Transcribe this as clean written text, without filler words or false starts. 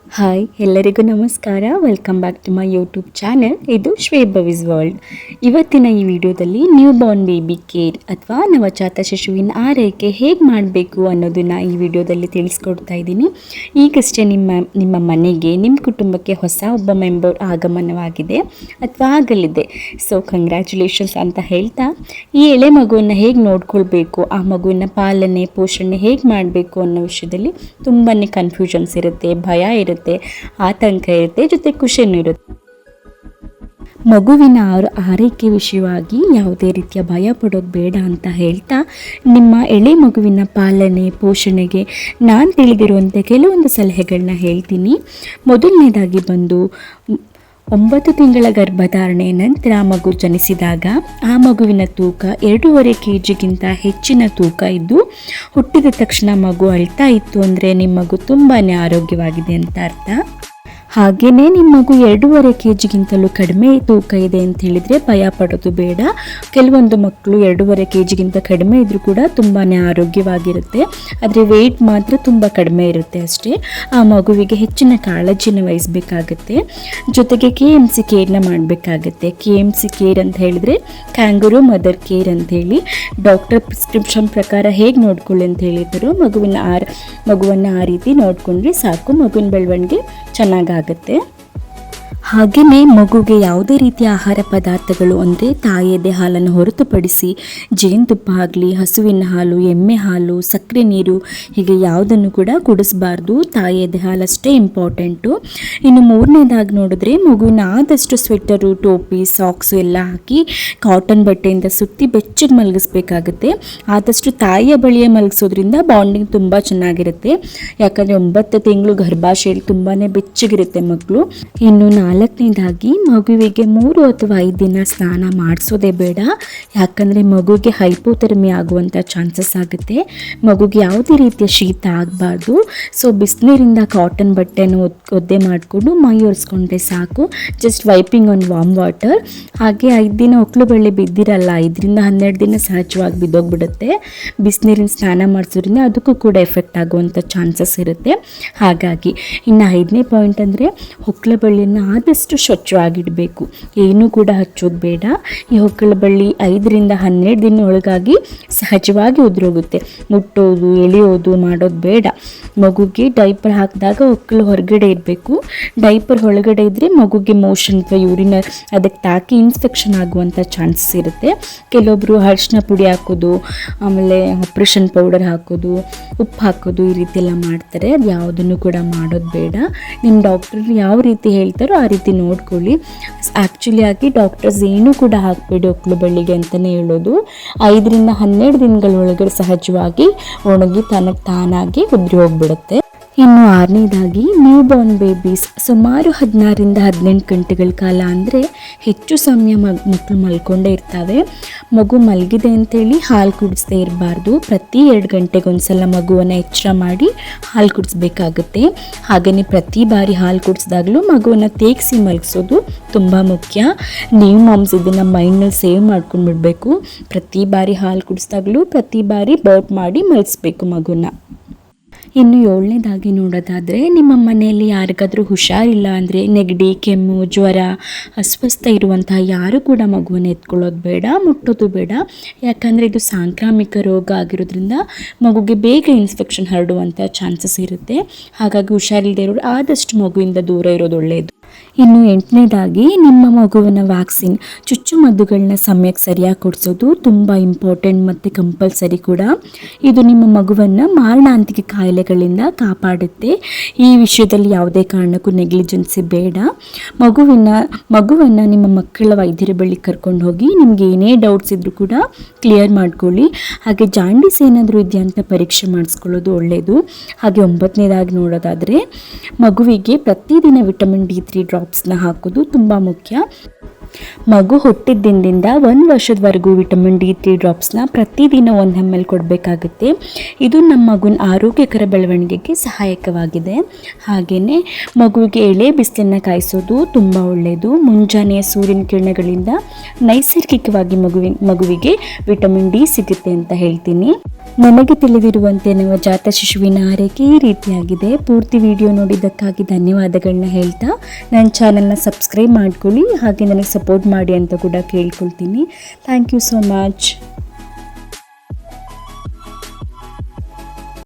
Hi ಎಲ್ಲರಿಗೂ ನಮಸ್ಕಾರ. Welcome back to my YouTube channel. ಇದು ಶ್ವೇಬವಿಸ್ ವರ್ಲ್ಡ್. ಇವತ್ತಿನ ಈ ವಿಡಿಯೋದಲ್ಲಿ ನ್ಯೂ ಬಾರ್ನ್ ಬೇಬಿ ಕೇರ್ ಅಥವಾ ನವಜಾತ ಶಿಶುವಿನ ಆರೈಕೆ ಹೇಗೆ ಮಾಡಬೇಕು ಅನ್ನೋದನ್ನು ಈ ವಿಡಿಯೋದಲ್ಲಿ ತಿಳಿಸ್ಕೊಡ್ತಾ ಇದ್ದೀನಿ. ಈಗಷ್ಟೇ ನಿಮ್ಮ ಮನೆಗೆ, ನಿಮ್ಮ ಕುಟುಂಬಕ್ಕೆ ಹೊಸ ಒಬ್ಬ ಮೆಂಬರ್ ಆಗಮನವಾಗಿದೆ ಅಥವಾ ಆಗಲಿದೆ. ಸೊ ಕಂಗ್ರ್ಯಾಚುಲೇಷನ್ಸ್ ಅಂತ ಹೇಳ್ತಾ, ಈ ಎಳೆ ಮಗುವನ್ನು ಹೇಗೆ ನೋಡ್ಕೊಳ್ಬೇಕು, ಆ ಮಗುವಿನ ಪಾಲನೆ ಪೋಷಣೆ ಹೇಗೆ ಮಾಡಬೇಕು ಅನ್ನೋ ವಿಷಯದಲ್ಲಿ ತುಂಬಾ ಕನ್ಫ್ಯೂಷನ್ಸ್ ಇರುತ್ತೆ, ಭಯ ಇರುತ್ತೆ, ಆತಂಕ ಇರುತ್ತೆ, ಜೊತೆ ಖುಷಿನೂ ಇರುತ್ತೆ. ಮಗುವಿನ ಆರೈಕೆ ವಿಷಯವಾಗಿ ಯಾವುದೇ ರೀತಿಯ ಭಯ ಪಡೋದು ಬೇಡ ಅಂತ ಹೇಳ್ತಾ, ನಿಮ್ಮ ಎಳೆ ಮಗುವಿನ ಪಾಲನೆ ಪೋಷಣೆಗೆ ನಾನು ತಿಳಿದಿರುವಂಥ ಕೆಲವೊಂದು ಸಲಹೆಗಳನ್ನ ಹೇಳ್ತೀನಿ. ಮೊದಲನೇದಾಗಿ ಬಂದು 9 ತಿಂಗಳ ಗರ್ಭಧಾರಣೆ ನಂತರ ಮಗು ಜನಿಸಿದಾಗ ಆ ಮಗುವಿನ ತೂಕ 2.5 kg ಹೆಚ್ಚಿನ ತೂಕ ಇದ್ದು ಹುಟ್ಟಿದ ತಕ್ಷಣ ಮಗು ಅಳ್ತಾ ಇತ್ತು ಅಂದರೆ ನಿಮ್ಮ ಮಗು ತುಂಬಾ ಆರೋಗ್ಯವಾಗಿದೆ ಅಂತ ಅರ್ಥ. ಹಾಗೆಯೇ ನಿಮ್ಮ ಮಗು 2.5 kg ಕಡಿಮೆ ತೂಕ ಇದೆ ಅಂತ ಹೇಳಿದರೆ ಭಯ ಪಡೋದು ಬೇಡ. ಕೆಲವೊಂದು ಮಕ್ಕಳು 2.5 kg ಕಡಿಮೆ ಇದ್ದರೂ ಕೂಡ ತುಂಬಾ ಆರೋಗ್ಯವಾಗಿರುತ್ತೆ, ಆದರೆ ವೆಯ್ಟ್ ಮಾತ್ರ ತುಂಬ ಕಡಿಮೆ ಇರುತ್ತೆ ಅಷ್ಟೇ. ಆ ಮಗುವಿಗೆ ಹೆಚ್ಚಿನ ಕಾಳಜಿನ ವಹಿಸಬೇಕಾಗತ್ತೆ. ಜೊತೆಗೆ KMC ಕೇರ್ನ ಮಾಡಬೇಕಾಗತ್ತೆ. KMC ಕೇರ್ ಅಂತ ಹೇಳಿದರೆ ಕ್ಯಾಂಗರೂ ಮದರ್ ಕೇರ್ ಅಂಥೇಳಿ ಡಾಕ್ಟರ್ ಪ್ರಿಸ್ಕ್ರಿಪ್ಷನ್ ಪ್ರಕಾರ ಹೇಗೆ ನೋಡ್ಕೊಳ್ಳಿ ಅಂತ ಹೇಳಿದ್ರು, ಮಗುವನ್ನು ಆ ರೀತಿ ನೋಡಿಕೊಂಡ್ರೆ ಸಾಕು, ಮಗುವಿನ ಬೆಳವಣಿಗೆ ಚೆನ್ನಾಗಾಗುತ್ತೆ. ಹಾಗೆಯೇ ಮಗುಗೆ ಯಾವುದೇ ರೀತಿಯ ಆಹಾರ ಪದಾರ್ಥಗಳು ಅಂದರೆ ತಾಯಿಯದೇ ಹಾಲನ್ನು ಹೊರತುಪಡಿಸಿ ಜೇನುತುಪ್ಪ ಆಗಲಿ, ಹಸುವಿನ ಹಾಲು, ಎಮ್ಮೆ ಹಾಲು, ಸಕ್ಕರೆ ನೀರು ಹೀಗೆ ಯಾವುದನ್ನು ಕೂಡ ಕುಡಿಸ್ಬಾರ್ದು. ತಾಯಿಯದೇ ಹಾಲು ಅಷ್ಟೇ ಇಂಪಾರ್ಟೆಂಟು. ಇನ್ನು ಮೂರನೇದಾಗಿ ನೋಡಿದ್ರೆ ಮಗುವಿನ ಆದಷ್ಟು ಸ್ವೆಟರು, ಟೋಪಿ, ಸಾಕ್ಸು ಎಲ್ಲ ಹಾಕಿ ಕಾಟನ್ ಬಟ್ಟೆಯಿಂದ ಸುತ್ತಿ ಬೆಚ್ಚಗೆ ಮಲಗಿಸ್ಬೇಕಾಗುತ್ತೆ. ಆದಷ್ಟು ತಾಯಿಯ ಬಳಿಯೇ ಮಲಗಿಸೋದ್ರಿಂದ ಬಾಂಡಿಂಗ್ ತುಂಬ ಚೆನ್ನಾಗಿರುತ್ತೆ. ಯಾಕಂದರೆ 9 ತಿಂಗಳು ಗರ್ಭಾಶಯಲ್ಲಿ ತುಂಬಾ ಬೆಚ್ಚಗಿರುತ್ತೆ ಮಕ್ಕಳು. ಇನ್ನು 4ನೇದಾಗಿ ಮಗುವಿಗೆ 3 ಅಥವಾ 5 ದಿನ ಸ್ನಾನ ಮಾಡಿಸೋದೇ ಬೇಡ. ಯಾಕಂದರೆ ಮಗುವಿಗೆ ಹೈಪೋಥರ್ಮಿ ಆಗುವಂಥ ಚಾನ್ಸಸ್ ಆಗುತ್ತೆ. ಮಗುಗೆ ಯಾವುದೇ ರೀತಿಯ ಶೀತ ಆಗಬಾರ್ದು. ಸೊ ಬಿಸಿನೀರಿಂದ ಕಾಟನ್ ಬಟ್ಟೆನ ಒದ್ದೆ ಮಾಡಿಕೊಂಡು ಮೈ ಒರೆಸ್ಕೊಂಡ್ರೆ ಸಾಕು. Just wiping on warm water. ಹಾಗೆ 5 ದಿನ ಒಕ್ಲು ಬಳ್ಳಿ ಬಿದ್ದಿರಲ್ಲ, 5ರಿಂದ 12 ದಿನ ಸಹಜವಾಗಿ ಬಿದ್ದೋಗ್ಬಿಡುತ್ತೆ. ಬಿಸಿನೀರಿನ ಸ್ನಾನ ಮಾಡಿಸೋದ್ರಿಂದ ಅದಕ್ಕೂ ಕೂಡ ಎಫೆಕ್ಟ್ ಆಗುವಂಥ ಚಾನ್ಸಸ್ ಇರುತ್ತೆ. ಹಾಗಾಗಿ ಇನ್ನು 5ನೇ ಪಾಯಿಂಟ್ ಅಂದರೆ ಹೊಕ್ಕಳ ಬಳ್ಳಿಯನ್ನು ಆದಷ್ಟು ಸ್ವಚ್ಛವಾಗಿಡಬೇಕು. ಏನೂ ಕೂಡ ಹಚ್ಚೋದು ಬೇಡ. ಈ ಹೊಕ್ಕಳ ಬಳ್ಳಿ 5ರಿಂದ 12 ದಿನ ಒಳಗಾಗಿ ಸಹಜವಾಗಿ ಉದುರೋಗುತ್ತೆ. ಮುಟ್ಟೋದು, ಎಳೆಯೋದು ಮಾಡೋದು ಬೇಡ. ಮಗುಗೆ ಡೈಪರ್ ಹಾಕಿದಾಗ ಹೊಕ್ಕಳು ಹೊರಗಡೆ ಇರಬೇಕು. ಡೈಪರ್ ಒಳಗಡೆ ಇದ್ದರೆ ಮಗುಗೆ ಮೋಷನ್ ಅಥವಾ ಯೂರಿನರ್ ಅದಕ್ಕೆ ತಾಕಿ ಇನ್ಫೆಕ್ಷನ್ ಆಗುವಂಥ ಚಾನ್ಸಸ್ ಇರುತ್ತೆ. ಕೆಲವೊಬ್ಬರು ಅರಿಶಿನ ಪುಡಿ ಹಾಕೋದು, ಆಮೇಲೆ ಆಪ್ರೇಷನ್ ಪೌಡರ್ ಹಾಕೋದು, ಉಪ್ಪು ಹಾಕೋದು, ಈ ರೀತಿ ಎಲ್ಲ ಮಾಡ್ತಾರೆ. ಅದು ಯಾವುದನ್ನು ಕೂಡ ಮಾಡೋದು ಬೇಡ. ನಿಮ್ಮ ಡಾಕ್ಟರ್ ಯಾವ ರೀತಿ ಹೇಳ್ತಾರೋ ಆ ರೀತಿ ನೋಡ್ಕೊಳ್ಳಿ. ಆ್ಯಕ್ಚುಲಿ ಆಗಿ ಡಾಕ್ಟರ್ಸ್ ಏನೂ ಕೂಡ ಹಾಕಬೇಡಿ ಹೊಕ್ಕಳು ಬಳ್ಳಿಗೆ ಅಂತಲೇ ಹೇಳೋದು. 5ರಿಂದ 12 ದಿನಗಳ ಒಳಗಡೆ ಸಹಜವಾಗಿ ಒಣಗಿ ತಾನಾಗಿ ಉದುರಿ ಹೋಗ್ಬಿಡುತ್ತೆ. ಇನ್ನು 6ನೇದಾಗಿ ನ್ಯೂ ಬಾರ್ನ್ ಬೇಬೀಸ್ ಸುಮಾರು 16ರಿಂದ 18 ಗಂಟೆಗಳ ಕಾಲ ಅಂದರೆ ಹೆಚ್ಚು ಸಮಯ ಮಕ್ಕಳು ಮಲ್ಕೊಂಡೇ ಇರ್ತವೆ. ಮಗು ಮಲಗಿದೆ ಅಂತೇಳಿ ಹಾಲು ಕುಡಿಸ್ದೇ ಇರಬಾರ್ದು. ಪ್ರತಿ 2 ಗಂಟೆಗೊಂದ್ಸಲ ಮಗುವನ್ನು ಎಚ್ಚರ ಮಾಡಿ ಹಾಲು ಕುಡಿಸ್ಬೇಕಾಗುತ್ತೆ. ಹಾಗೆಯೇ ಪ್ರತಿ ಬಾರಿ ಹಾಲು ಕುಡಿಸಿದಾಗಲೂ ಮಗುವನ್ನು ತೇಗಿಸಿ ಮಲಗಿಸೋದು ತುಂಬ ಮುಖ್ಯ. ನೀವು ಮಾಮ್ಸ್ ಇದನ್ನು ಮೈಂಡ್ನಲ್ಲಿ ಸೇವ್ ಮಾಡ್ಕೊಂಡು ಬಿಡಬೇಕು. ಪ್ರತಿ ಬಾರಿ ಹಾಲು ಕುಡಿಸಿದಾಗಲೂ ಪ್ರತಿ ಬಾರಿ ಬರ್ಪ್ ಮಾಡಿ ಮಲಗಿಸ್ಬೇಕು ಮಗುನ. ಇನ್ನು 7ನೇದಾಗಿ ನೋಡೋದಾದರೆ, ನಿಮ್ಮ ಮನೆಯಲ್ಲಿ ಯಾರಿಗಾದರೂ ಹುಷಾರಿಲ್ಲ ಅಂದರೆ ನೆಗಡಿ, ಕೆಮ್ಮು, ಜ್ವರ, ಅಸ್ವಸ್ಥ ಇರುವಂತಹ ಯಾರು ಕೂಡ ಮಗುವನ್ನು ಎತ್ಕೊಳ್ಳೋದು ಬೇಡ, ಮುಟ್ಟೋದು ಬೇಡ. ಯಾಕಂದರೆ ಇದು ಸಾಂಕ್ರಾಮಿಕ ರೋಗ ಆಗಿರೋದ್ರಿಂದ ಮಗುಗೆ ಬೇಗ ಇನ್ಫೆಕ್ಷನ್ ಹರಡುವಂಥ ಚಾನ್ಸಸ್ ಇರುತ್ತೆ. ಹಾಗಾಗಿ ಹುಷಾರಿಲ್ಲದೆ ಇರೋರು ಆದಷ್ಟು ಮಗುವಿಂದ ದೂರ ಇರೋದು ಒಳ್ಳೆಯದು. ಇನ್ನು 8ನೇದಾಗಿ ನಿಮ್ಮ ಮಗುವಿನ ವ್ಯಾಕ್ಸಿನ್, ಚುಚ್ಚುಮದ್ದುಗಳನ್ನ ಸಮಯಕ್ಕೆ ಸರಿಯಾಗಿ ಕೊಡಿಸೋದು ತುಂಬ ಇಂಪಾರ್ಟೆಂಟ್ ಮತ್ತು ಕಂಪಲ್ಸರಿ ಕೂಡ. ಇದು ನಿಮ್ಮ ಮಗುವನ್ನು ಮಾರಣಾಂತಿಕ ಕಾಯಿಲೆಗಳಿಂದ ಕಾಪಾಡುತ್ತೆ. ಈ ವಿಷಯದಲ್ಲಿ ಯಾವುದೇ ಕಾರಣಕ್ಕೂ ನೆಗ್ಲಿಜೆನ್ಸಿ ಬೇಡ. ಮಗುವನ್ನು ನಿಮ್ಮ ಮಕ್ಕಳ ವೈದ್ಯರ ಬಳಿ ಕರ್ಕೊಂಡು ಹೋಗಿ ನಿಮ್ಗೆ ಏನೇ ಡೌಟ್ಸ್ ಇದ್ದರೂ ಕೂಡ ಕ್ಲಿಯರ್ ಮಾಡ್ಕೊಳ್ಳಿ. ಹಾಗೆ ಜಾಂಡೀಸ್ ಏನಾದರೂ ಇದೆಯಾ ಅಂತ ಪರೀಕ್ಷೆ ಮಾಡಿಸ್ಕೊಳ್ಳೋದು ಒಳ್ಳೆಯದು. ಹಾಗೆ 9ನೇದಾಗಿ ನೋಡೋದಾದರೆ, ಮಗುವಿಗೆ ಪ್ರತಿದಿನ ವಿಟಮಿನ್ D3 ಡ್ರಾಪ್ಸ್ನ ಹಾಕೋದು ತುಂಬ ಮುಖ್ಯ. ಮಗು ಹುಟ್ಟಿದ್ದಿಂದ 1 ವರ್ಷದವರೆಗೂ ವಿಟಮಿನ್ D3 ಡ್ರಾಪ್ಸ್ನ ಪ್ರತಿದಿನ 1 ml ಕೊಡಬೇಕಾಗುತ್ತೆ. ಇದು ನಮ್ಮ ಮಗುವಿನ ಆರೋಗ್ಯಕರ ಬೆಳವಣಿಗೆಗೆ ಸಹಾಯಕವಾಗಿದೆ. ಹಾಗೆಯೇ ಮಗುವಿಗೆ ಎಳೆ ಬಿಸಿಲನ್ನು ಕಾಯಿಸೋದು ತುಂಬ ಒಳ್ಳೆಯದು. ಮುಂಜಾನೆಯ ಸೂರ್ಯನ ಕಿರಣಗಳಿಂದ ನೈಸರ್ಗಿಕವಾಗಿ ಮಗುವಿಗೆ ವಿಟಮಿನ್ D ಸಿಗುತ್ತೆ ಅಂತ ಹೇಳ್ತೀನಿ. ನನಗೆ ತಿಳಿದಿರುವಂತೆ ನವಜಾತ ಶಿಶುವಿನ ಆರೈಕೆ ಈ ರೀತಿಯಾಗಿದೆ. ಪೂರ್ತಿ ವಿಡಿಯೋ ನೋಡಿದ್ದಕ್ಕಾಗಿ ಧನ್ಯವಾದಗಳನ್ನ ಹೇಳ್ತಾ ನನ್ನ ಚಾನಲ್ನ ಸಬ್ಸ್ಕ್ರೈಬ್ ಮಾಡ್ಕೊಳ್ಳಿ, ಹಾಗೆ ನನಗೆ ಸಪೋರ್ಟ್ ಮಾಡಿ ಅಂತ ಕೂಡ ಕೇಳ್ಕೊಳ್ತೀನಿ. Thank you so much.